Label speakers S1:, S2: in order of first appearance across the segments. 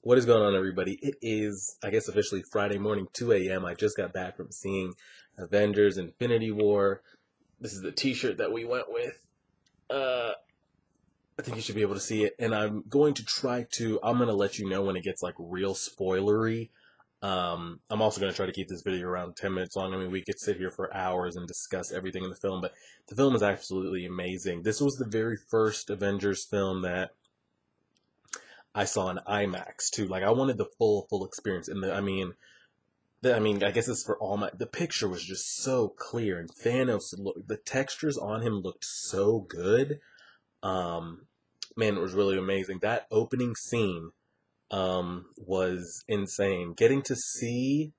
S1: What is going on, everybody? It is, I guess, officially Friday morning, 2 a.m. I just got back from seeing Avengers Infinity War. This is the t-shirt that we went with. Uh, I think you should be able to see it. And I'm going to let you know when it gets like real spoilery. I'm also going to try to keep this video around 10 minutes long. I mean, we could sit here for hours and discuss everything in the film, but the film is absolutely amazing. This was the very first Avengers film that I saw in IMAX too. Like I wanted the full experience. And I guess it's for all the picture was just so clear, and the textures on him looked so good. Um, Man, it was really amazing. That opening scene, was insane. Getting to see,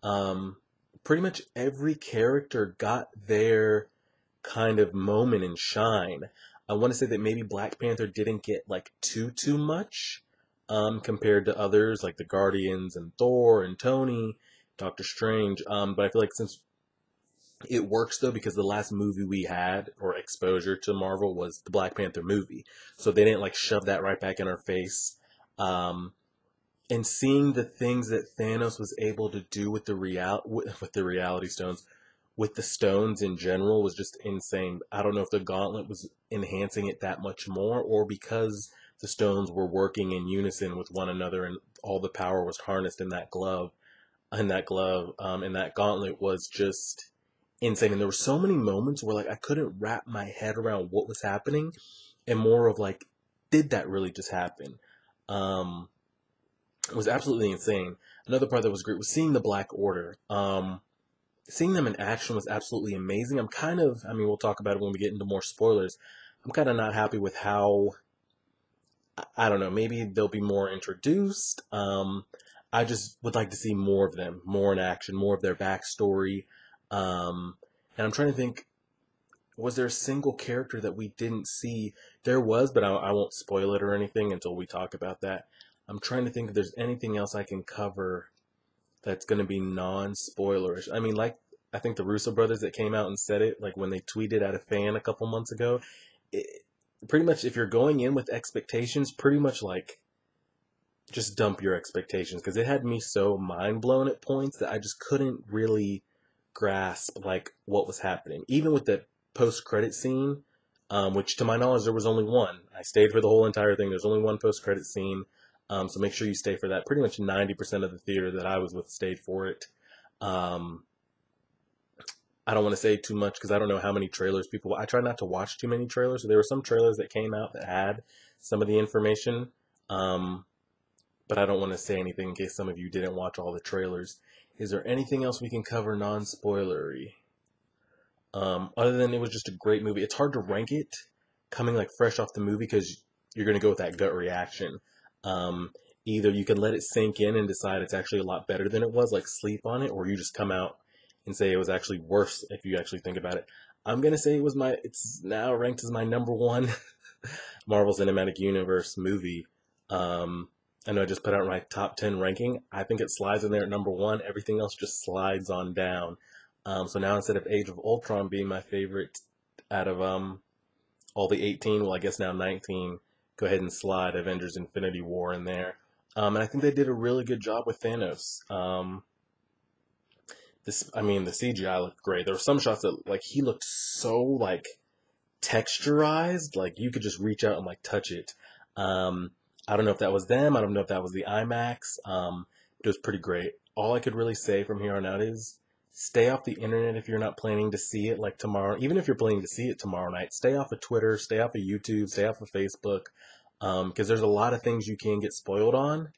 S1: um, pretty much every character got their kind of moment and shine. I want to say that maybe Black Panther didn't get like too much compared to others like the Guardians and Thor and Tony, Doctor Strange. But I feel like since it works though because the last movie we had or exposure to Marvel was the Black Panther movie, so they didn't like shove that right back in our face. Um, and seeing the things that Thanos was able to do with with the reality stones, with the stones in general, was just insane. I don't know if the gauntlet was enhancing it that much more, or because the stones were working in unison with one another, and all the power was harnessed in that glove. And that gauntlet was just insane. And there were so many moments where like I couldn't wrap my head around what was happening, and more of like, did that really just happen? Um, it was absolutely insane. Another part that was great was seeing the Black Order. Seeing them in action was absolutely amazing. I mean, we'll talk about it when we get into more spoilers. I'm kind of not happy with how, I don't know, maybe they'll be more introduced. I just would like to see more of them, more in action, more of their backstory. Um, and I'm trying to think, was there a single character that we didn't see? There was, but I won't spoil it or anything until we talk about that. I'm trying to think if there's anything else I can cover that's going to be non-spoilerish. I mean, like, I think the Russo brothers that came out and said it, like when they tweeted at a fan a couple months ago, it, pretty much if you're going in with expectations, pretty much like just dump your expectations, because it had me so mind blown at points that I just couldn't really grasp like what was happening. Even with the post-credit scene, which to my knowledge there was only one. I stayed for the whole entire thing. There's only one post-credit scene. So make sure you stay for that. Pretty much 90% of the theater that I was with stayed for it. Um, I don't want to say too much because I don't know how many trailers people. I try not to watch too many trailers. So there were some trailers that came out that had some of the information, um, but I don't want to say anything in case some of you didn't watch all the trailers. Is there anything else we can cover non-spoilery? Other than it was just a great movie. It's hard to rank it coming like fresh off the movie because you're going to go with that gut reaction. Um, Either you can let it sink in and decide it's actually a lot better than it was, like sleep on it, or you just come out and say it was actually worse if you actually think about it. I'm going to say it's now ranked as my number one Marvel Cinematic Universe movie. Um, I know I just put out my top 10 ranking. I think it slides in there at number one. Everything else just slides on down. So now instead of Age of Ultron being my favorite out of all the 18, well, I guess now 19, go ahead and slide Avengers Infinity War in there. And I think they did a really good job with Thanos. The CGI looked great. There were some shots that, like, he looked so, like, texturized, like, you could just reach out and, like, touch it. Um, I don't know if that was them. I don't know if that was the IMAX. It was pretty great. All I could really say from here on out is stay off the internet if you're not planning to see it, like, tomorrow. Even if you're planning to see it tomorrow night, stay off of Twitter, stay off of YouTube, stay off of Facebook, because there's a lot of things you can get spoiled on.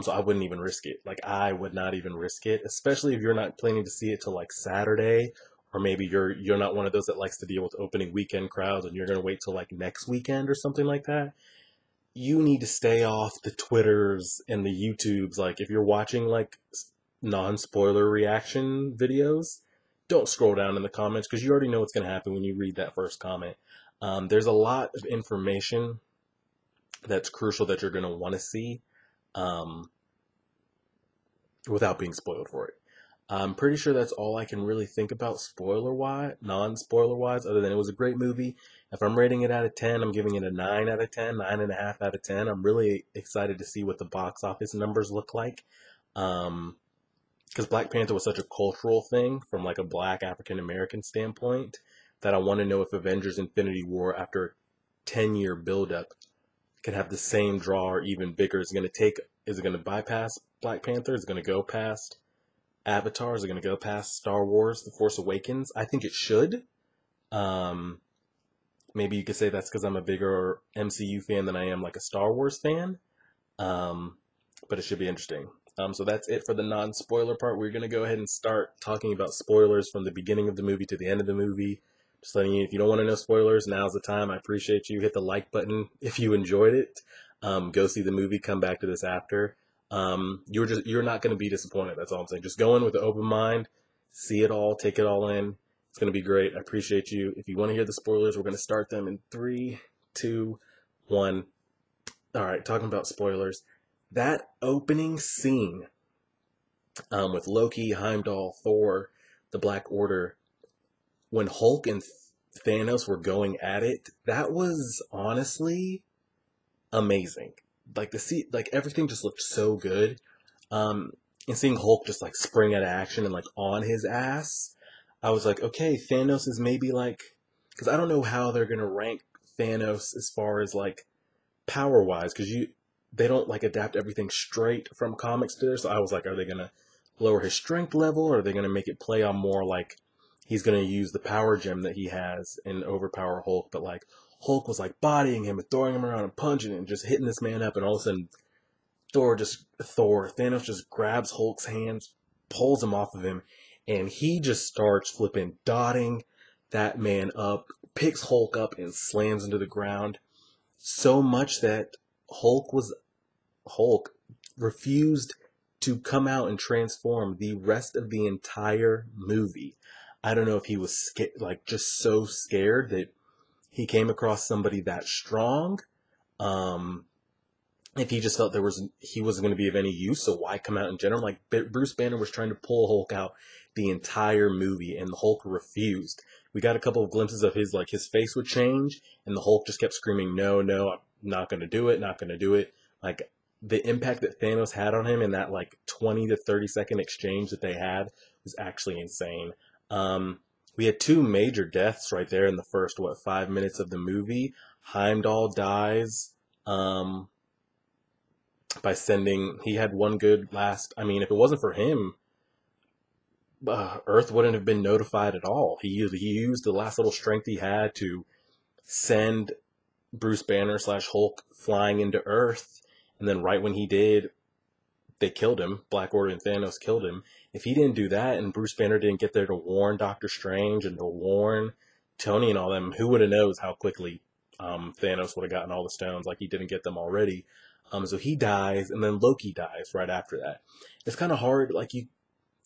S1: So I wouldn't even risk it. Like, I would not even risk it, especially if you're not planning to see it till like Saturday, or maybe you're not one of those that likes to deal with opening weekend crowds and you're gonna wait till like next weekend or something like that. You need to stay off the Twitters and the YouTubes. Like, if you're watching like non-spoiler reaction videos, don't scroll down in the comments because you already know what's gonna happen when you read that first comment. There's a lot of information that's crucial that you're gonna want to see. Um, Without being spoiled for it. I'm pretty sure that's all I can really think about spoiler wise, non-spoiler wise, other than it was a great movie. If I'm rating it out of 10, I'm giving it a 9 out of 10, 9.5 out of 10. I'm really excited to see what the box office numbers look like. Um, because Black Panther was such a cultural thing from like a black African American standpoint that I want to know if Avengers Infinity War, after a 10-year buildup, can have the same draw or even bigger. Is it going to bypass Black Panther? Is it going to go past Avatar? Is it going to go past Star Wars, The Force Awakens? I think it should. Um, Maybe you could say that's because I'm a bigger MCU fan than I am like a Star Wars fan. Um, but it should be interesting. So that's it for the non-spoiler part. We're gonna go ahead and start talking about spoilers from the beginning of the movie to the end of the movie. Just letting you, if you don't want to know spoilers, now's the time. I appreciate you. Hit the like button if you enjoyed it. Go see the movie. Come back to this after. You're not gonna be disappointed. That's all I'm saying. Just go in with an open mind, see it all, take it all in. It's gonna be great. I appreciate you. If you want to hear the spoilers, we're gonna start them in 3, 2, 1. All right, talking about spoilers. That opening scene with Loki, Heimdall, Thor, the Black Order, when Hulk and Thanos were going at it, that was honestly amazing. Like everything just looked so good. Um, and seeing Hulk just like spring out of action and like on his ass, I was like, okay, Thanos is maybe like, because I don't know how they're gonna rank Thanos as far as like power wise, because they don't like adapt everything straight from comics to this. So I was like, are they gonna lower his strength level, or are they gonna make it play on more like he's gonna use the power gem that he has and overpower Hulk? But like Hulk was like bodying him and throwing him around and punching and just hitting this man up, and all of a sudden Thanos just grabs Hulk's hands, pulls him off of him, and he just starts flipping, dotting that man up, picks Hulk up and slams into the ground so much that Hulk refused to come out and transform the rest of the entire movie. I don't know if he was like just so scared that he came across somebody that strong. Um, if he just felt he wasn't going to be of any use, so why come out in general? Like Bruce Banner was trying to pull Hulk out the entire movie, and the Hulk refused. We got a couple of glimpses of his face would change, and the Hulk just kept screaming, "No, no, I'm not going to do it, not going to do it." Like the impact that Thanos had on him in that like 20 to 30 second exchange that they had was actually insane. We had two major deaths right there in the first 5 minutes of the movie. Heimdall dies. By sending, he had one good last. I mean, if it wasn't for him, Earth wouldn't have been notified at all. He used the last little strength he had to send Bruce Banner / Hulk flying into Earth, and then right when he did, they killed him. Black Order and Thanos killed him. If he didn't do that, and Bruce Banner didn't get there to warn Doctor Strange and to warn Tony and all them, who would have knows how quickly Thanos would have gotten all the stones? Like he didn't get them already. So he dies, and then Loki dies right after that. It's kind of hard.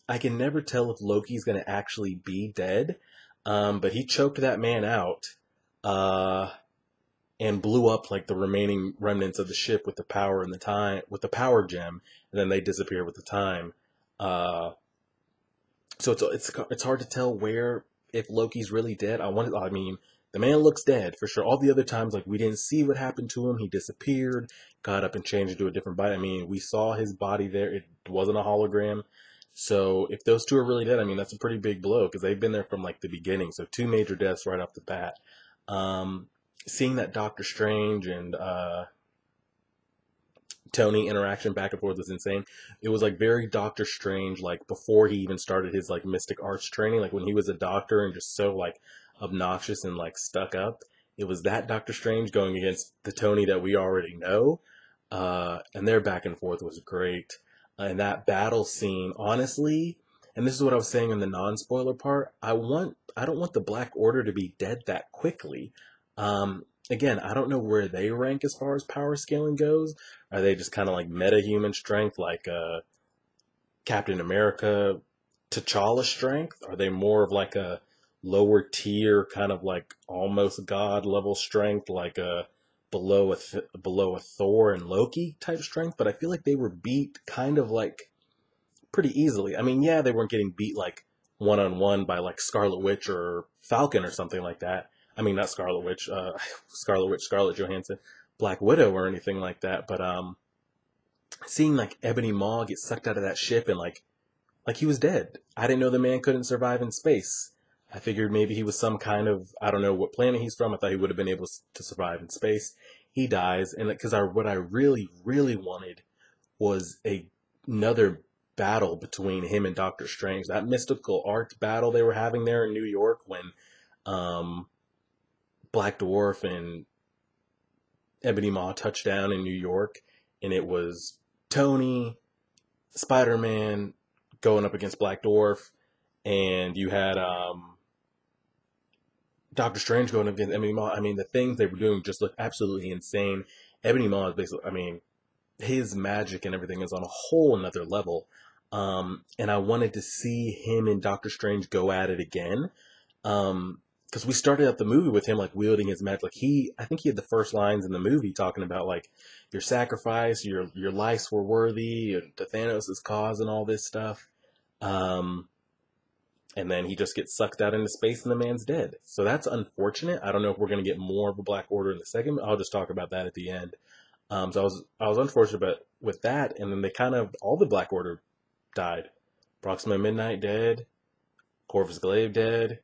S1: I can never tell if Loki's going to actually be dead. But he choked that man out, and blew up like the remaining remnants of the ship with the power and the time with the power gem, and then they disappear with the time. Uh, so it's hard to tell where if Loki's really dead. I mean, the man looks dead for sure. All the other times, like we didn't see what happened to him. He disappeared, got up and changed into a different body. I mean, we saw his body there. It wasn't a hologram. So if those two are really dead, I mean, that's a pretty big blow because they've been there from like the beginning. So two major deaths right off the bat. Um, Seeing that Doctor Strange and Tony interaction back and forth was insane. It was like very Doctor Strange, like before he even started his like mystic arts training, like when he was a doctor and just so like obnoxious and like stuck up. It was that Doctor Strange going against the Tony that we already know. And their back and forth was great. And that battle scene, honestly, and this is what I was saying in the non-spoiler part, I don't want the Black Order to be dead that quickly. Again, I don't know where they rank as far as power scaling goes. Are they just kind of like meta-human strength, like Captain America, T'Challa strength? Are they more of like a lower tier, kind of like almost god level strength, like a below a Thor and Loki type strength? But I feel like they were beat kind of like pretty easily. I mean, yeah, they weren't getting beat like one on one by like Scarlet Witch or Falcon or something like that. I mean, not Scarlet Witch, Scarlet Witch, Scarlett Johansson, Black Widow or anything like that. But seeing like Ebony Maw get sucked out of that ship and like he was dead. I didn't know the man couldn't survive in space. I figured maybe he was some kind of, I don't know what planet he's from. I thought he would have been able to survive in space. He dies, and because what I really, really wanted was another battle between him and Doctor Strange. That mystical art battle they were having there in New York when um, Black Dwarf and Ebony Maw touched down in New York, and it was Tony, Spider-Man going up against Black Dwarf, and you had Doctor Strange going up against Ebony Maw. I mean, the things they were doing just looked absolutely insane. Ebony Maw is basically, I mean, his magic and everything is on a whole another level. And I wanted to see him and Doctor Strange go at it again. Because we started out the movie with him like wielding his magic. Like I think he had the first lines in the movie talking about like your sacrifice, your lives were worthy, to Thanos' cause and all this stuff. Um, and then he just gets sucked out into space and the man's dead. So that's unfortunate. I don't know if we're going to get more of a Black Order in the second. I'll just talk about that at the end. So I was unfortunate, but with that, and then they kind of all the Black Order died. Proxima Midnight dead, Corvus Glaive dead.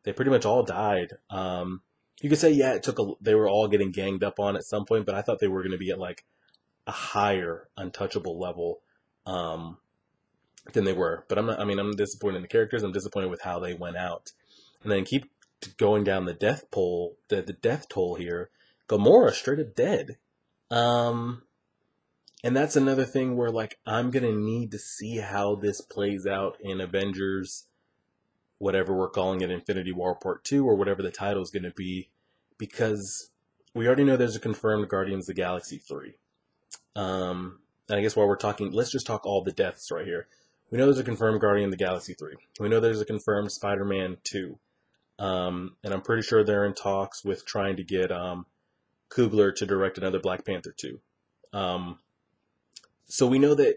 S1: They pretty much all died. You could say yeah, they were all getting ganged up on at some point, but I thought they were going to be at like a higher untouchable level than they were. But I'm not. I mean, I'm disappointed in the characters. I'm disappointed with how they went out, and then keep going down the death toll. The death toll here. Gamora straight up dead. Um, and that's another thing where like I'm gonna need to see how this plays out in Avengers, whatever we're calling it, Infinity War Part 2 or whatever the title is gonna be, because we already know there's a confirmed Guardians of the Galaxy 3. And I guess while we're talking, let's just talk all the deaths right here. We know there's a confirmed Guardian of the Galaxy 3. We know there's a confirmed Spider-Man 2. And I'm pretty sure they're in talks with trying to get Coogler to direct another Black Panther 2. So we know that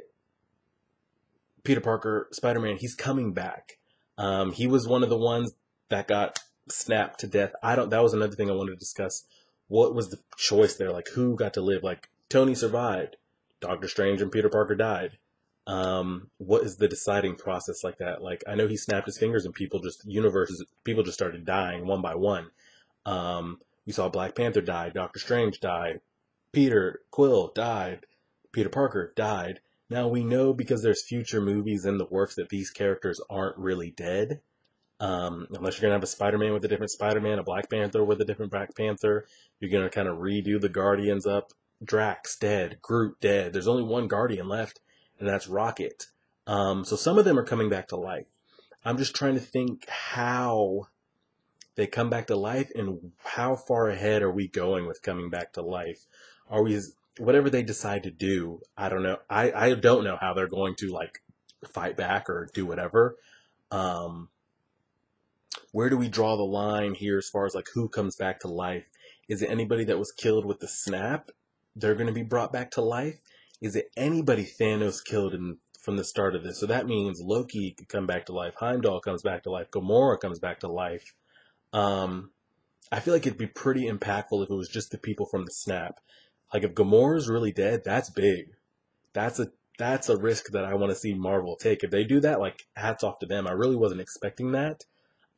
S1: Peter Parker, Spider-Man, he's coming back. He was one of the ones that got snapped to death. That was another thing I wanted to discuss. What was the choice there? Like, who got to live? Like, Tony survived. Doctor Strange and Peter Parker died. What is the deciding process like that? Like, I know he snapped his fingers and people just started dying one by one. We saw Black Panther die, Doctor Strange die, Peter Quill died, Peter Parker died. Now we know because there's future movies in the works that these characters aren't really dead. Unless you're going to have a Spider-Man with a different Spider-Man, a Black Panther with a different Black Panther. You're going to kind of redo the Guardians up. Drax dead, Groot dead. There's only one Guardian left, and that's Rocket. So some of them are coming back to life. I'm just trying to think how they come back to life and how far ahead are we going with coming back to life? Are we, whatever they decide to do, I don't know. I don't know how they're going to like fight back or do whatever. Where do we draw the line here as far as like who comes back to life? Is it anybody that was killed with the snap? They're going to be brought back to life? Is it anybody Thanos killed from the start of this? So that means Loki could come back to life. Heimdall comes back to life. Gamora comes back to life. I feel like it'd be pretty impactful if it was just the people from the snap. Like if Gamora's really dead, that's big. That's a risk that I want to see Marvel take. If they do that, like hats off to them. I really wasn't expecting that.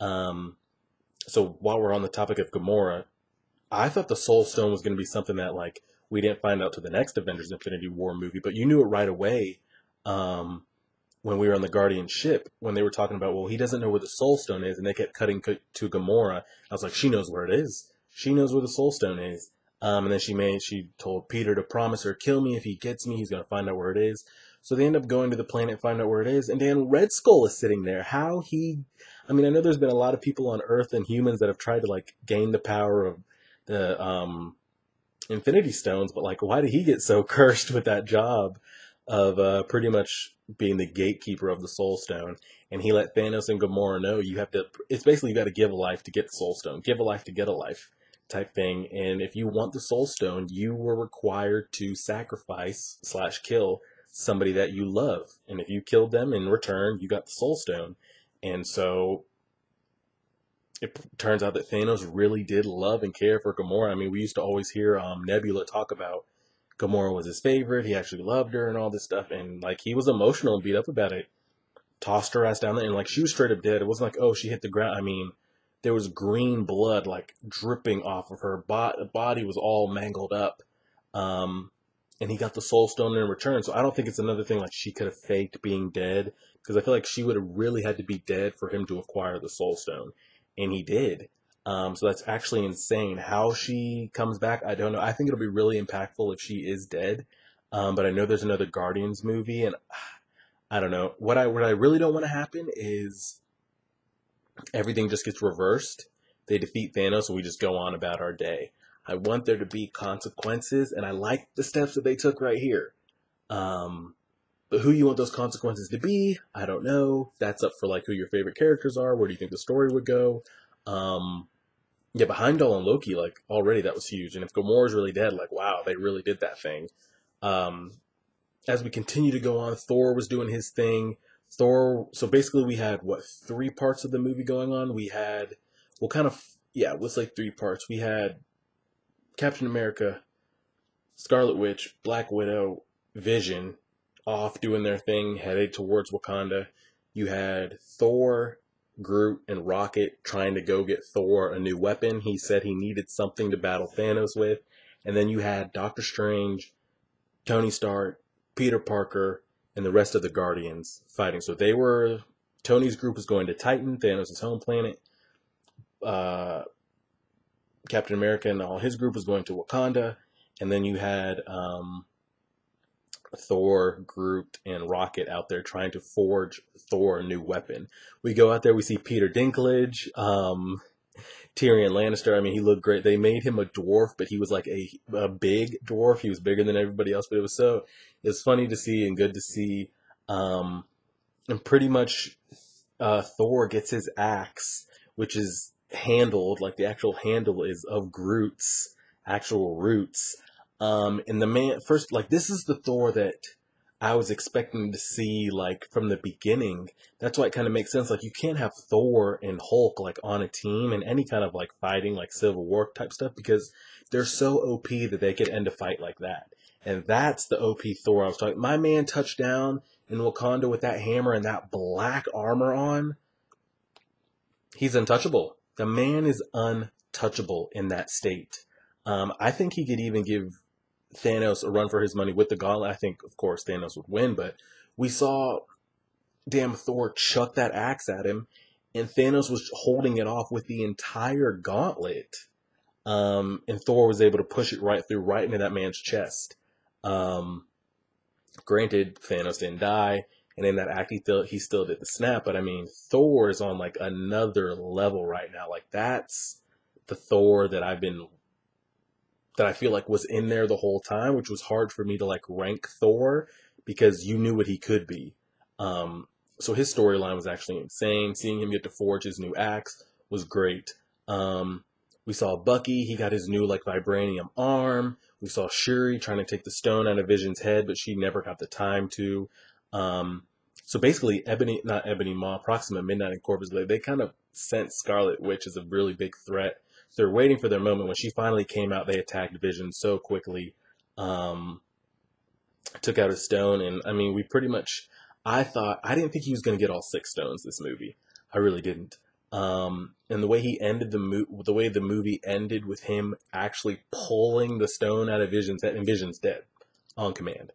S1: So while we're on the topic of Gamora, I thought the Soul Stone was going to be something that like we didn't find out to the next Avengers Infinity War movie, but you knew it right away. When we were on the Guardian ship, when they were talking about, well, he doesn't know where the Soul Stone is, and they kept cutting to Gamora. I was like, she knows where it is. She knows where the Soul Stone is. And then she told Peter to promise her, kill me if he gets me. He's going to find out where it is. So they end up going to the planet, find out where it is, and then Red Skull is sitting there. I mean, I know there's been a lot of people on Earth and humans that have tried to like gain the power of the Infinity Stones, but like, why did he get so cursed with that job of pretty much being the gatekeeper of the Soul Stone? And he let Thanos and Gamora know it's basically you got to give a life to get the Soul Stone, give a life to get a life type thing. And if you want the Soul Stone, you were required to sacrifice / kill somebody that you love. And if you killed them in return, you got the Soul Stone. And so it turns out that Thanos really did love and care for Gamora. I mean, we used to always hear Nebula talk about Gamora was his favorite. He actually loved her and all this stuff. And like he was emotional and beat up about it. Tossed her ass down there, and like she was straight up dead. It wasn't like, oh, she hit the ground. I mean, there was green blood like dripping off of her body was all mangled up. Um, and he got the Soul Stone in return. So I don't think it's another thing like she could have faked being dead, because I feel like she would have really had to be dead for him to acquire the Soul Stone, and he did. So that's actually insane. How she comes back, I don't know. I think it'll be really impactful if she is dead. But I know there's another Guardians movie, and I don't know. What I really don't want to happen is everything just gets reversed. They defeat Thanos and we just go on about our day. I want there to be consequences, and I like the steps that they took right here. But who you want those consequences to be, I don't know. That's up for like who your favorite characters are. Where do you think the story would go? Yeah, behind all on Loki, like already that was huge. And if Gamora's really dead, like wow, they really did that thing. Um, as we continue to go on, Thor was doing his thing. So basically we had, what, 3 parts of the movie going on? We had, well, kind of, yeah, let's say 3 parts. We had Captain America, Scarlet Witch, Black Widow, Vision, off doing their thing, headed towards Wakanda. You had Thor, Groot, and Rocket trying to go get Thor a new weapon. He said he needed something to battle Thanos with. And then you had Doctor Strange, Tony Stark, Peter Parker, and the rest of the Guardians fighting. So Tony's group was going to Titan, Thanos' home planet. Captain America and all his group was going to Wakanda. And then you had Thor, Groot, and Rocket out there trying to forge Thor a new weapon. We go out there, we see Peter Dinklage, Tyrion Lannister. I mean, he looked great. They made him a dwarf, but he was like a big dwarf. He was bigger than everybody else, but it was funny to see and good to see. And pretty much Thor gets his axe, which is handled, like the actual handle is of Groot's actual roots. And the man first, like this is the Thor that I was expecting to see like from the beginning. That's why it kind of makes sense. Like you can't have Thor and Hulk like on a team and any kind of like fighting like Civil War type stuff, because they're so OP that they could end a fight like that. And that's the OP Thor I was talking. My man touched down in Wakanda with that hammer and that black armor on. He's untouchable. The man is untouchable in that state. I think he could even give Thanos a run for his money with the gauntlet. I think, of course, Thanos would win, but we saw damn Thor chuck that axe at him, and Thanos was holding it off with the entire gauntlet. And Thor was able to push it right through, right into that man's chest. Granted, Thanos didn't die, and in that act, he still did the snap, but I mean, Thor is on like another level right now. Like, that's the Thor that I feel like was in there the whole time, which was hard for me to like rank Thor because you knew what he could be. So his storyline was actually insane. Seeing him get to forge his new axe was great. We saw Bucky. He got his new like vibranium arm. We saw Shuri trying to take the stone out of Vision's head, but she never got the time to. So basically, not Ebony Maw, Proxima Midnight, and Corvus Glaive, they kind of sent Scarlet Witch as a really big threat. So they're waiting for their moment. When she finally came out, they attacked Vision so quickly. Took out his stone, and I mean, I didn't think he was going to get all 6 stones this movie. I really didn't. And the way he ended the way the movie ended with him actually pulling the stone out of Vision's head, and Vision's dead on command,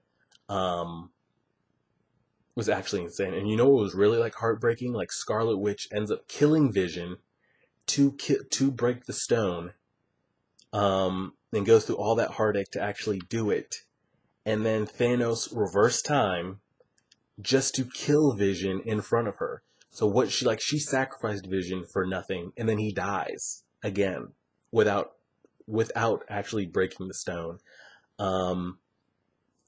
S1: was actually insane. And you know what was really like heartbreaking? Like Scarlet Witch ends up killing Vision to break the stone, and goes through all that heartache to actually do it, and then Thanos reverse time just to kill Vision in front of her. So she sacrificed Vision for nothing, and then he dies again without actually breaking the stone,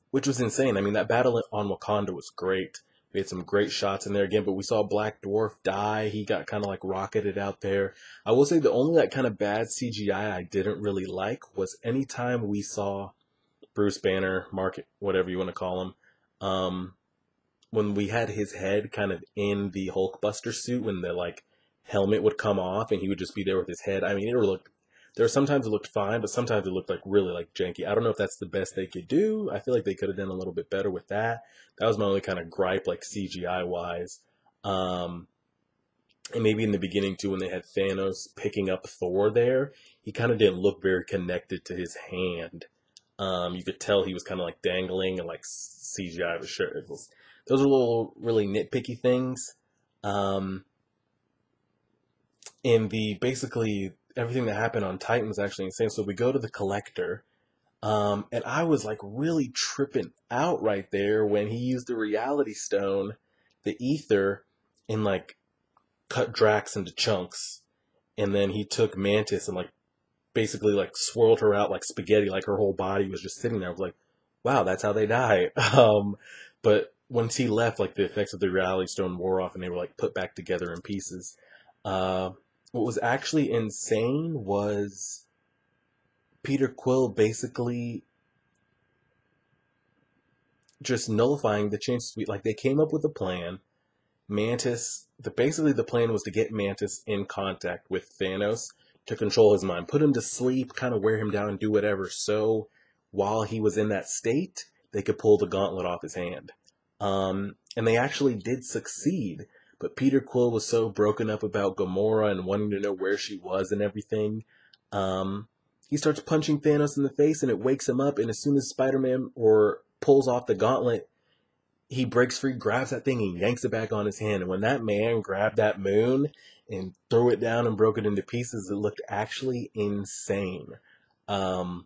S1: which was insane. I mean, that battle on Wakanda was great. We had some great shots in there again, but we saw Black Dwarf die. He got kind of like rocketed out there. I will say the only like kind of bad CGI I didn't really like was anytime we saw Bruce Banner, Mark, whatever you want to call him, Um, when we had his head kind of in the Hulkbuster suit, when the like helmet would come off and he would just be there with his head. I mean, it looked. There were sometimes it looked fine, but sometimes it looked like really like janky. I don't know if that's the best they could do. I feel like they could have done a little bit better with that. That was my only kind of gripe, like CGI wise. Um, and maybe in the beginning too, when they had Thanos picking up Thor there, he kind of didn't look very connected to his hand. You could tell he was kind of like dangling and like CGI was sure. Those are little really nitpicky things. Um, and the basically everything that happened on Titan was actually insane. So we go to the Collector, and I was like really tripping out right there when he used the Reality Stone, the Ether, and like cut Drax into chunks, and then he took Mantis and like basically like swirled her out like spaghetti, like her whole body was just sitting there. I was like, wow, that's how they die. But once he left, like the effects of the Reality Stone wore off and they were like put back together in pieces. Uh, what was actually insane was Peter Quill basically just nullifying the chances. Like they came up with a plan. Mantis, basically the plan was to get Mantis in contact with Thanos to control his mind, put him to sleep, kind of wear him down and do whatever. So while he was in that state, they could pull the gauntlet off his hand. And they actually did succeed. But Peter Quill was so broken up about Gamora and wanting to know where she was and everything. Um, he starts punching Thanos in the face and it wakes him up. And as soon as Spider-Man or pulls off the gauntlet, he breaks free, grabs that thing, and yanks it back on his hand. And when that man grabbed that moon and threw it down and broke it into pieces, it looked actually insane. Um,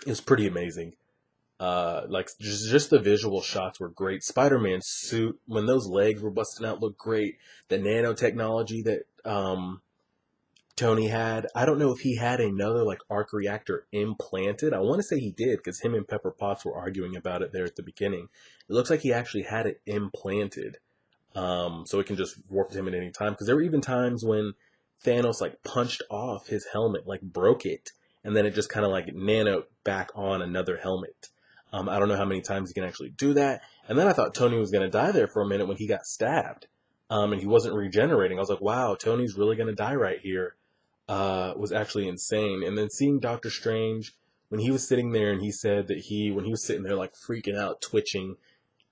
S1: it was pretty amazing. Like just the visual shots were great. Spider-Man's suit, when those legs were busting out, looked great. The nanotechnology that Tony had. I don't know if he had another like arc reactor implanted. I want to say he did because him and Pepper Potts were arguing about it there at the beginning. It looks like he actually had it implanted, so it can just warp to him at any time. Because there were even times when Thanos like punched off his helmet, like broke it, and then it just kind of like nano back on another helmet. I don't know how many times he can actually do that. And then I thought Tony was going to die there for a minute when he got stabbed, and he wasn't regenerating. I was like, wow, Tony's really going to die right here. Was actually insane. And then seeing Doctor Strange when he was sitting there and he said that when he was sitting there like freaking out, twitching,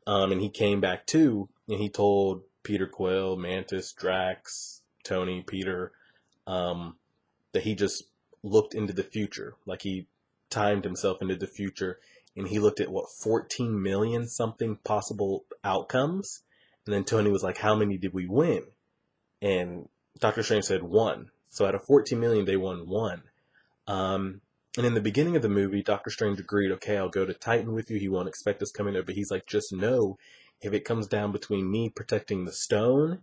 S1: and he came back too, and he told Peter Quill, Mantis, Drax, Tony, Peter, that he just looked into the future, like he timed himself into the future, and he looked at what 14 million something possible outcomes, and then Tony was like, "How many did we win?" And Doctor Strange said one. So out of 14 million, they won one. And in the beginning of the movie, Doctor Strange agreed, okay, I'll go to Titan with you. He won't expect us coming up. But he's like, just know, if it comes down between me protecting the stone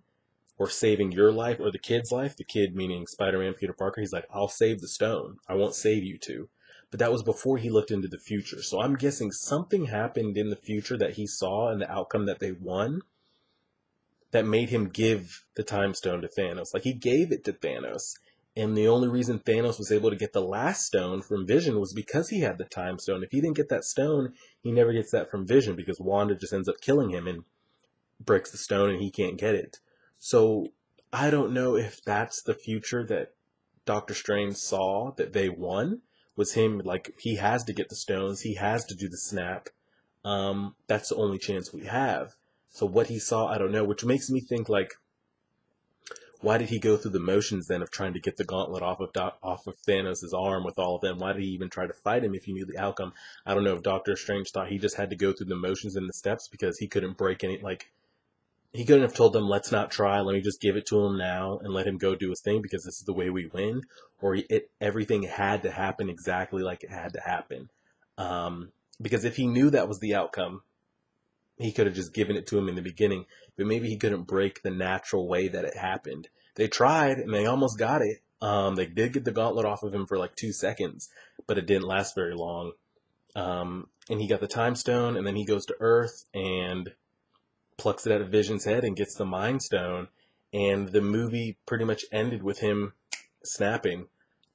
S1: or saving your life or the kid's life, the kid meaning Spider-Man, Peter Parker, he's like, I'll save the stone. I won't save you two. But that was before he looked into the future. So I'm guessing something happened in the future that he saw and the outcome that they won that made him give the time stone to Thanos. Like he gave it to Thanos. And the only reason Thanos was able to get the last stone from Vision was because he had the time stone. If he didn't get that stone, he never gets that from Vision because Wanda just ends up killing him and breaks the stone and he can't get it. So I don't know if that's the future that Doctor Strange saw that they won. Was him like he has to get the stones, he has to do the snap. That's the only chance we have. So what he saw, I don't know, which makes me think like, why did he go through the motions then of trying to get the gauntlet off of Thanos' arm with all of them? Why did he even try to fight him if he knew the outcome? I don't know if Doctor Strange thought he just had to go through the motions and the steps because he couldn't break any, like, he couldn't have told them, let's not try, let me just give it to him now and let him go do his thing because this is the way we win. Or everything had to happen exactly like it had to happen. Because if he knew that was the outcome, he could have just given it to him in the beginning, but maybe he couldn't break the natural way that it happened. They tried and they almost got it. They did get the gauntlet off of him for like 2 seconds, but it didn't last very long. And he got the time stone, and then he goes to Earth and plucks it out of Vision's head and gets the Mind Stone. And the movie pretty much ended with him snapping.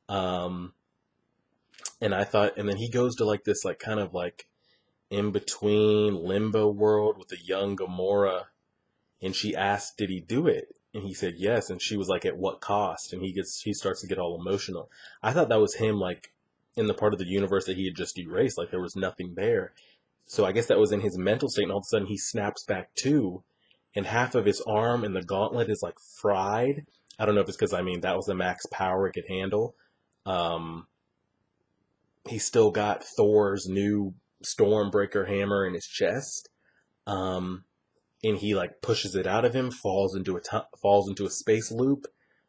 S1: And I thought, and then he goes to like this, like kind of like in between limbo world with a young Gamora, and she asked, "Did he do it?" And he said yes, and she was like, "At what cost?" And he starts to get all emotional. I thought that was him, like in the part of the universe that he had just erased, like there was nothing there. So I guess that was in his mental state, and all of a sudden he snaps back too, and half of his arm and the gauntlet is like fried. I don't know if it's because, I mean, that was the max power it could handle. Um, he's still got Thor's new Stormbreaker hammer in his chest. Um, and he like pushes it out of him, falls into a space loop,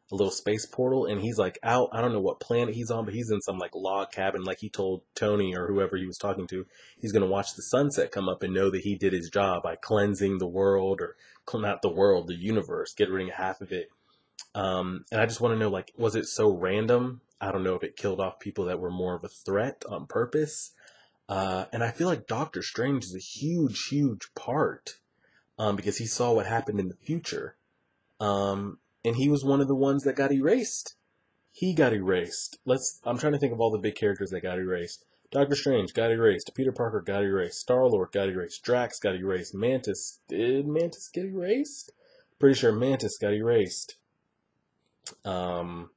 S1: a little space portal, and he's like out. I don't know what planet he's on, but he's in some like log cabin, like he told Tony or whoever he was talking to. He's gonna watch the sunset come up and know that he did his job by cleansing the world, or not the world, the universe, get rid of half of it. And I just want to know, like, was it so random? I don't know if it killed off people that were more of a threat on purpose. And I feel like Doctor Strange is a huge, huge part, because he saw what happened in the future. And he was one of the ones that got erased. He got erased. I'm trying to think of all the big characters that got erased. Doctor Strange got erased. Peter Parker got erased. Star-Lord got erased. Drax got erased. Did Mantis get erased? Pretty sure Mantis got erased. Um,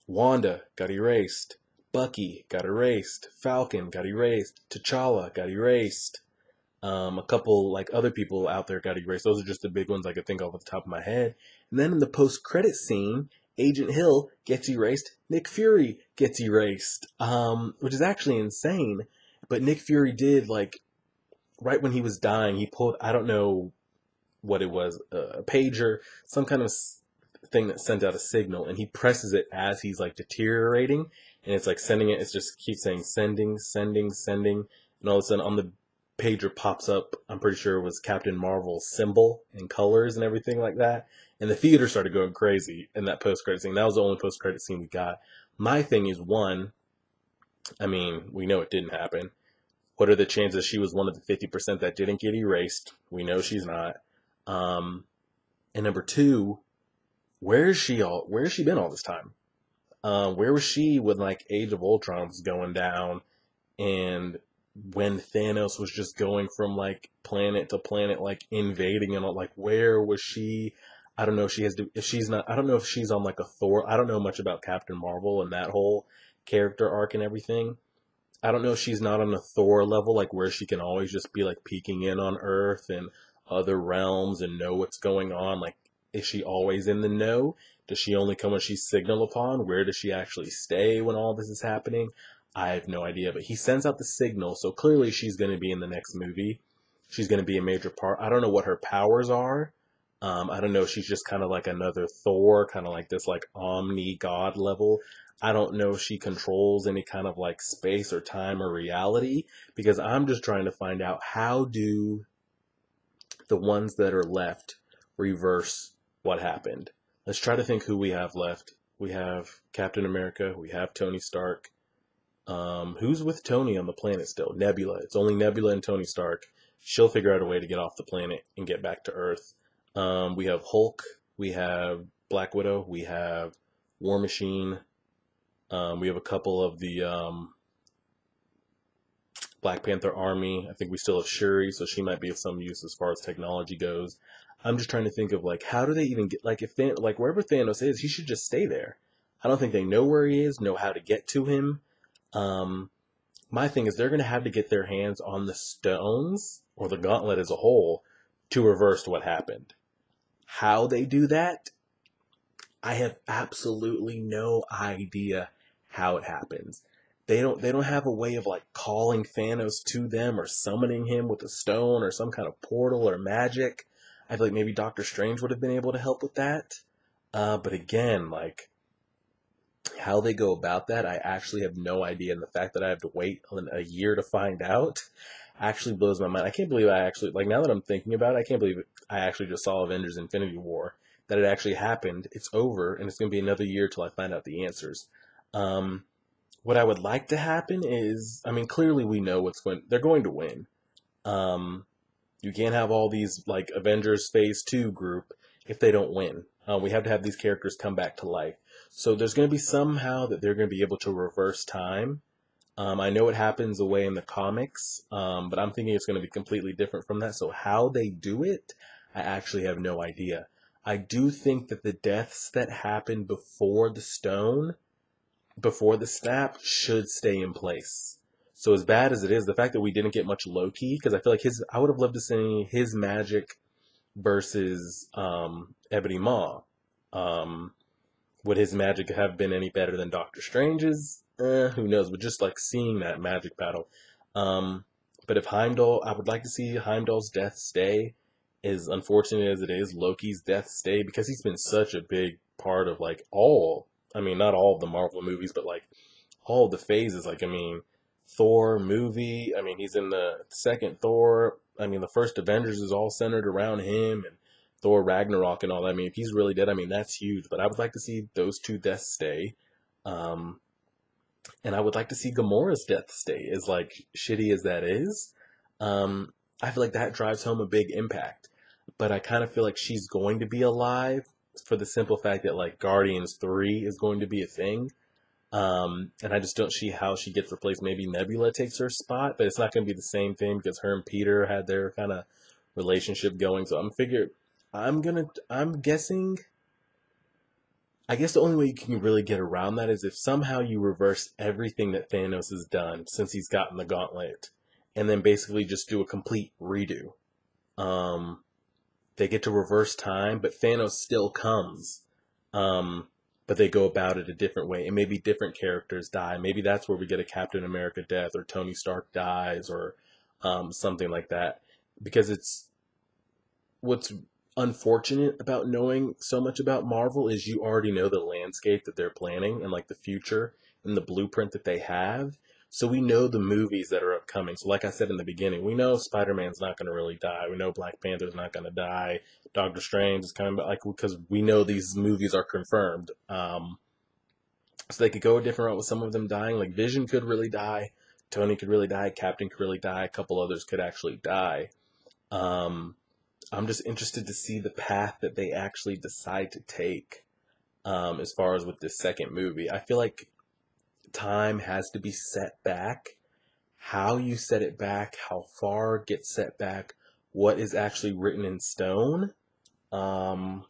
S1: Wanda got erased. Bucky got erased. Falcon got erased. T'Challa got erased. A couple like other people out there got erased. Those are just the big ones I could think of off the top of my head. And then in the post-credit scene, Agent Hill gets erased. Nick Fury gets erased, which is actually insane. But Nick Fury did, like, right when he was dying, he pulled, I don't know what it was, a pager, some kind of thing that sent out a signal, and he presses it as he's like deteriorating, and it's like sending it. It just keeps saying sending, sending, sending, and all of a sudden on the pager pops up, I'm pretty sure it was Captain Marvel's symbol and colors and everything like that. And the theater started going crazy in that post-credit scene. That was the only post-credit scene we got. My thing is, one, I mean, we know it didn't happen. What are the chances she was one of the 50% that didn't get erased? We know she's not. Um, and number two, where has she been all this time? Where was she when like Age of Ultron was going down, and when Thanos was just going from like planet to planet, like invading, and all, like where was she? I don't know if she has to, if she's not, I don't know if she's on like a Thor. I don't know much about Captain Marvel and that whole character arc and everything. I don't know if she's not on a Thor level, like where she can always just be like peeking in on Earth and other realms and know what's going on. Like, is she always in the know? Does she only come when she's signaled upon? Where does she actually stay when all this is happening? I have no idea, but he sends out the signal, so clearly she's going to be in the next movie. She's going to be a major part. I don't know what her powers are. I don't know if she's just kind of like another Thor, kind of like this like omni god level. I don't know if she controls any kind of like space or time or reality, because I'm just trying to find out, how do the ones that are left reverse what happened. Let's try to think who we have left. We have Captain America. We have Tony Stark. Who's with Tony on the planet still? Nebula. It's only Nebula and Tony Stark. She'll figure out a way to get off the planet and get back to Earth. We have Hulk. We have Black Widow. We have War Machine. We have a couple of the Black Panther army. I think we still have Shuri, so she might be of some use as far as technology goes. I'm just trying to think of like, how do they even get, like, if like wherever Thanos is, he should just stay there. I don't think they know where he is, know how to get to him. Um, my thing is, they're going to have to get their hands on the stones or the gauntlet as a whole to reverse what happened. How they do that, I have absolutely no idea how it happens. They don't have a way of like calling Thanos to them or summoning him with a stone or some kind of portal or magic. I feel like maybe Doctor Strange would have been able to help with that. But again, like, how they go about that, I actually have no idea. And the fact that I have to wait a year to find out actually blows my mind. I can't believe I actually, like, now that I'm thinking about it, I can't believe I actually just saw Avengers Infinity War, that it actually happened. It's over, and it's going to be another year till I find out the answers. Um, what I would like to happen is, I mean, clearly we know they're going to win. Um, you can't have all these, like, Avengers Phase 2 group if they don't win. We have to have these characters come back to life. So there's going to be somehow that they're going to be able to reverse time. I know it happens away in the comics, but I'm thinking it's going to be completely different from that. So how they do it, I actually have no idea. I do think that the deaths that happen before the stone, before the snap, should stay in place. So as bad as it is, the fact that we didn't get much Loki, because I feel like I would have loved to see his magic versus Ebony Maw. Um, would his magic have been any better than Doctor Strange's? Who knows? But just like seeing that magic battle. Um, but if Heimdall, I would like to see Heimdall's death stay. As unfortunate as it is, Loki's death stay because he's been such a big part of like all. I mean, not all of the Marvel movies, but like all of the phases. Like, I mean, Thor movie. I mean, he's in the second Thor. I mean, the first Avengers is all centered around him, and Thor Ragnarok and all that. I mean, if he's really dead, I mean, that's huge. But I would like to see those two deaths stay. Um, and I would like to see Gamora's death stay, as like shitty as that is. Um, I feel like that drives home a big impact. But I kind of feel like she's going to be alive for the simple fact that like Guardians 3 is going to be a thing. And I just don't see how she gets replaced. Maybe Nebula takes her spot, but it's not going to be the same thing because her and Peter had their kind of relationship going. So I'm guessing. I guess the only way you can really get around that is if somehow you reverse everything that Thanos has done since he's gotten the gauntlet, and then basically just do a complete redo. Um, they get to reverse time, but Thanos still comes. Um, but they go about it a different way, and maybe different characters die. Maybe that's where we get a Captain America death, or Tony Stark dies, or something like that. Because it's what's unfortunate about knowing so much about Marvel is you already know the landscape that they're planning and like the future and the blueprint that they have. So we know the movies that are upcoming. So like I said in the beginning, we know Spider-Man's not going to really die. We know Black Panther's not going to die. Doctor Strange is kind of like because we know these movies are confirmed. So they could go a different route with some of them dying. Like Vision could really die. Tony could really die. Captain could really die. A couple others could actually die. Um, I'm just interested to see the path that they actually decide to take as far as with this second movie. I feel like time has to be set back. How you set it back, how far it gets set back, what is actually written in stone, um,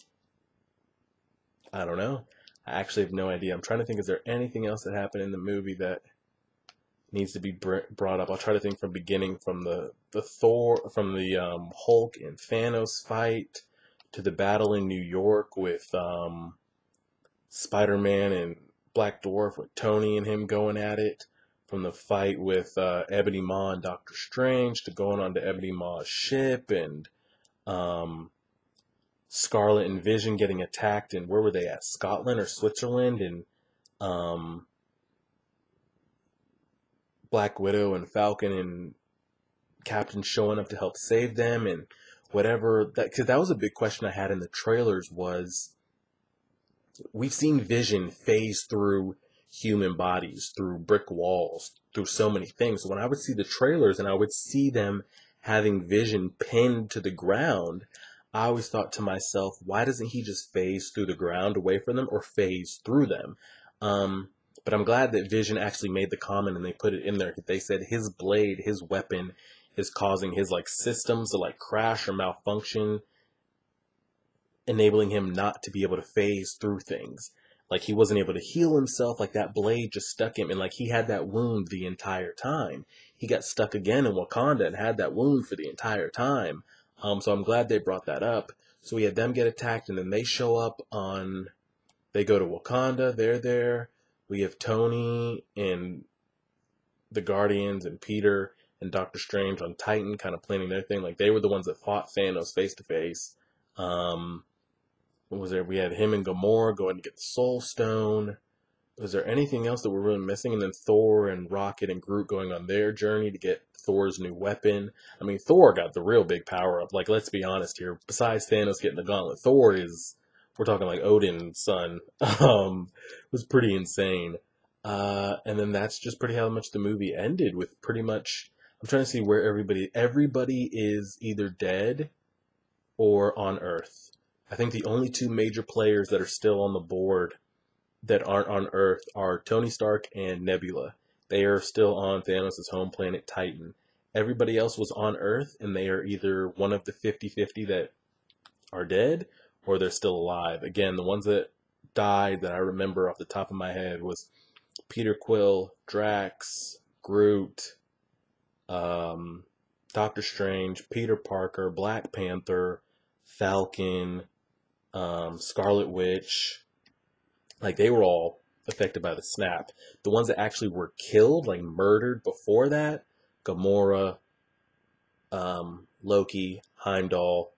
S1: I don't know. I actually have no idea. I'm trying to think, is there anything else that happened in the movie that needs to be brought up? I'll try to think from beginning, from the Thor, from the Hulk and Thanos fight to the battle in New York with Spider-Man and Black Dwarf, with Tony and him going at it. From the fight with Ebony Maw and Doctor Strange to going on to Ebony Maw's ship and um, Scarlet and Vision getting attacked, and where were they at? Scotland or Switzerland? And um, Black Widow and Falcon and Captain showing up to help save them, and whatever that, because that was a big question I had in the trailers was we've seen Vision phase through human bodies, through brick walls, through so many things. So when I would see the trailers and I would see them having Vision pinned to the ground, I always thought to myself, why doesn't he just phase through the ground away from them or phase through them? Um, but I'm glad that Vision actually made the comment and they put it in there. They said his blade, his weapon, is causing his like systems to like crash or malfunction, enabling him not to be able to phase through things. Like he wasn't able to heal himself, like that blade just stuck him, and like he had that wound the entire time. He got stuck again in Wakanda and had that wound for the entire time. So I'm glad they brought that up. So we had them get attacked, and then they show up on. They go to Wakanda. They're there. We have Tony and the Guardians and Peter and Doctor Strange on Titan, kind of planning their thing. Like they were the ones that fought Thanos face to face. What was there? We had him and Gamora going to get the Soul Stone. Was there anything else that we're really missing? And then Thor and Rocket and Groot going on their journey to get Thor's new weapon. I mean, Thor got the real big power up. Like, let's be honest here. Besides Thanos getting the gauntlet, Thor is, we're talking like Odin's son. Was pretty insane. And then that's just pretty how much the movie ended with pretty much, I'm trying to see where everybody is either dead or on Earth. I think the only two major players that are still on the board that aren't on Earth are Tony Stark and Nebula. They are still on Thanos' home planet Titan. Everybody else was on Earth, and they are either one of the 50-50 that are dead, or they're still alive. Again, the ones that died that I remember off the top of my head was Peter Quill, Drax, Groot, um, Doctor Strange, Peter Parker, Black Panther, Falcon, Scarlet Witch. Like, they were all affected by the snap. The ones that actually were killed, like murdered before that, Gamora, Loki, Heimdall,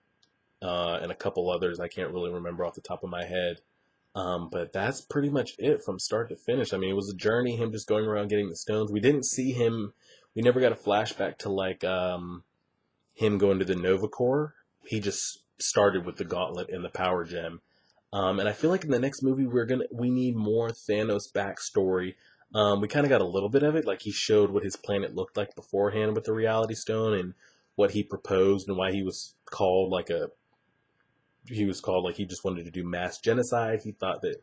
S1: and a couple others I can't really remember off the top of my head. But that's pretty much it from start to finish. I mean, it was a journey, him just going around getting the stones. We didn't see him, we never got a flashback to like him going to the Nova Corps. He just started with the gauntlet and the power gem. And I feel like in the next movie we need more Thanos backstory. We kind of got a little bit of it, like he showed what his planet looked like beforehand with the Reality Stone and what he proposed and why he was called like he just wanted to do mass genocide. He thought that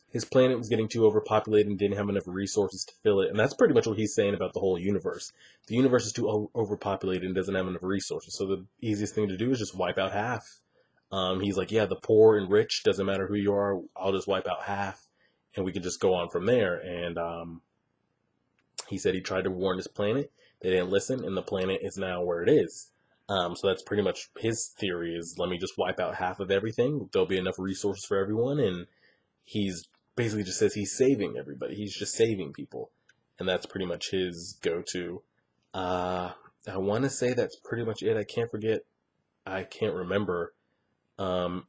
S1: his planet was getting too overpopulated and didn't have enough resources to fill it. And that's pretty much what he's saying about the whole universe. The universe is too overpopulated and doesn't have enough resources. So the easiest thing to do is just wipe out half. He's like, yeah, the poor and rich, doesn't matter who you are, I'll just wipe out half. And we can just go on from there. And he said he tried to warn his planet. They didn't listen, and the planet is now where it is. So that's pretty much his theory is, let me just wipe out half of everything. There'll be enough resources for everyone. And he's basically just says he's saving everybody. He's just saving people. And that's pretty much his go-to. I want to say that's pretty much it. I can't remember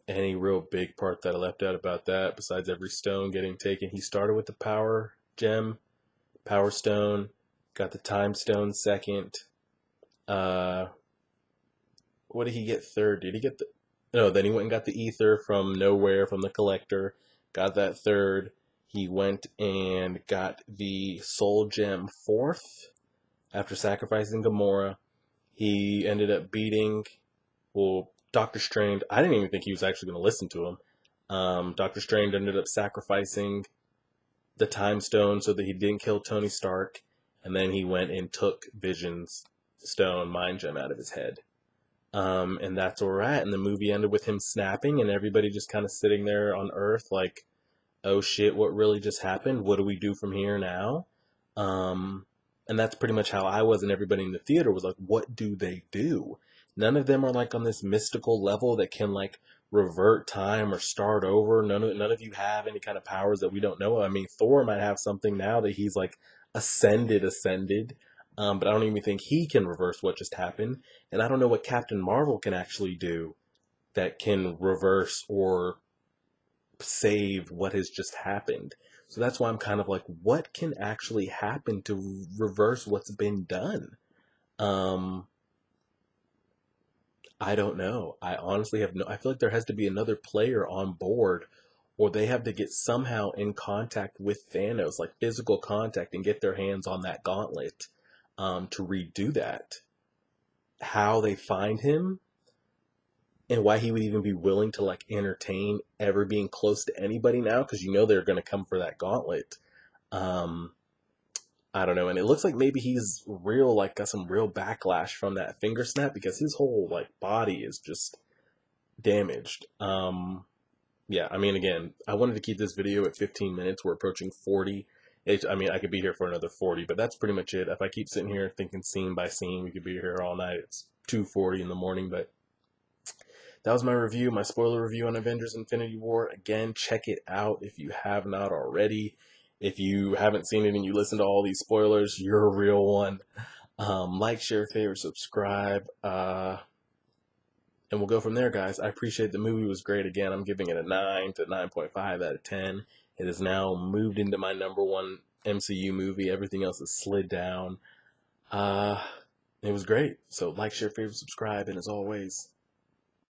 S1: any real big part that I left out about that besides every stone getting taken. He started with the power gem, power stone, got the time stone second. What did he get third? Did he get the... No, then he went and got the ether from nowhere, from the collector. Got that third. He went and got the soul gem fourth after sacrificing Gamora. He ended up beating, well, Doctor Strange. I didn't even think he was actually going to listen to him. Doctor Strange ended up sacrificing the time stone so that he didn't kill Tony Stark. And then he went and took Vision's stone, mind gem, out of his head. And that's where we're at. And the movie ended with him snapping and everybody just kind of sitting there on Earth like, oh shit, what really just happened? What do we do from here now? And that's pretty much how I was, and everybody in the theater was like, what do they do? None of them are like on this mystical level that can like revert time or start over. None of you have any kind of powers that we don't know. I mean, Thor might have something now that he's like ascended. But I don't even think he can reverse what just happened. And I don't know what Captain Marvel can actually do that can reverse or save what has just happened. So that's why I'm kind of like, what can actually happen to reverse what's been done? I don't know. I honestly have no... I feel like there has to be another player on board, or they have to get somehow in contact with Thanos, like physical contact, and get their hands on that gauntlet to redo that. How they find him and why he would even be willing to like entertain ever being close to anybody now, because you know they're going to come for that gauntlet. I don't know, and it looks like maybe he's real, like got some real backlash from that finger snap because his whole like body is just damaged. Yeah, I mean, again, I wanted to keep this video at 15 minutes. We're approaching 40. I mean, I could be here for another 40, but that's pretty much it. If I keep sitting here thinking scene by scene, we could be here all night. It's 2:40 in the morning, but that was my review, my spoiler review on Avengers Infinity War. Again, check it out if you have not already. If you haven't seen it and you listen to all these spoilers, you're a real one. Like, share, favorite, subscribe. And we'll go from there, guys. I appreciate the movie. Was great. Again, I'm giving it a 9 to 9.5 out of 10. It has now moved into my #1 MCU movie. Everything else has slid down. It was great. So like, share, favorite, subscribe, and as always,